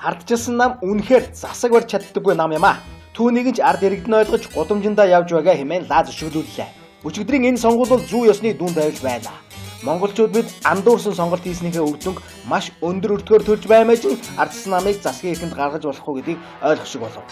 Ардчилсан нам үнэхээр засаг барьж чаддаггүй нам юм аа. Түүнийг ч ард иргэдэн ойлгож гудамжиндаа явж байгаа хэмээн лаа зөвшөөрлүүллээ. Өчигдрийн энэ сонгуул бол зүй ёсны дүн байвал байлаа. Монголчууд бид андуурсан сонголт хийснийхээ үр дүнг маш өндөр өртгөөр төрж баймаа чинь ардчилсан намыг засгийн эрхэнд гаргаж болохгүй гэдгийг ойлгох шиг болов.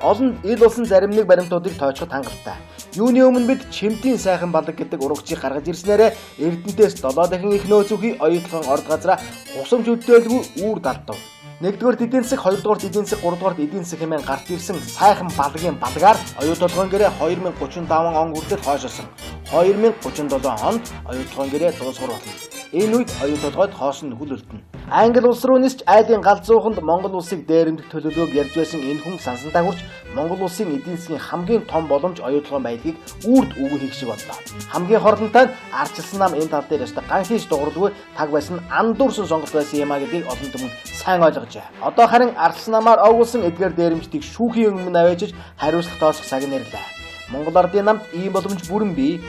Олон ил улсын зарим нэг баримтуудыг тоочход хангалттай. Юуны өмнө бид Чимтийн сайхан балаг гэдэг урагчийг гаргаж ирснээрээ Эрдэнэтээс 7 дахин их нөөцөхийн оюутлогын орд газараа хусамж өдөөлгүй үүр далдав. Нэгдүгээр эдийн засаг, хоёрдугаар эдийн засаг, гуравдугаар эдийн засаг хэмээн гарч ирсэн сайхан балгийн балгаар оюутлогын гэрээ 2035 он хүртэл хойшилсон. 2037 онд оюутлогын гэрээ дуусгар болно. Энэ үед оюутлогод хоош нь хөл үлдэнэ. Англи улс руу нисч айлын галзууханд Монгол улсыг дээрэмдэх төлөвлөгөөг ярьж байсан энэ хүн сансантай хүрч Монгол улсын эдийн засгийн хамгийн том боломж оюутлогын баялагийг үрд үгүй хийх шиг боллоо. Хамгийн хорлонтой нь ардчилсан нам энэ тал дээр өстө ган хийж дууралгүй таг байсан андуурсан сонголт байсан юм а гэдгийг олон түмэн сайн ойлгож байна. Одоо харин ардчилсан намаар огуулсан эдгээр дээрэмжтийг шүүхийн өмнө аваачиж хариуцлага тооцох цаг нэрлээ. Монгол ардын намд ийм боломж бүрэн бий.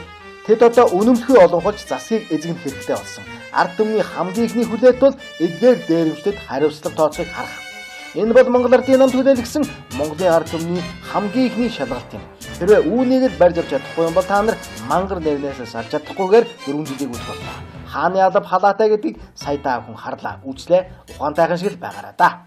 Тэд одоо үнэмлэхүй олонхолж засгийг эзэгнэх хэрэгтэй болсон. Ард түмний хамгийн ихний хүлээлт бол эдгээр дээрэмжтэд хариуцлага тооцохыг харах. Энэ бол Монгол ардын намд хүлээлгэсэн Монголын ард түмний хамгийн ихний шалгалт юм. Хэрвээ үүнийг л барьж авч чадахгүй юм бол та нар мангар нэрнээс салж чадахгүйгээр 4 жилийг үлдэх болно. Хааны алба халаатай гэдгийг сая та хүн харлаа. Үзлээ ухаантайхан шиг л байгаараа да.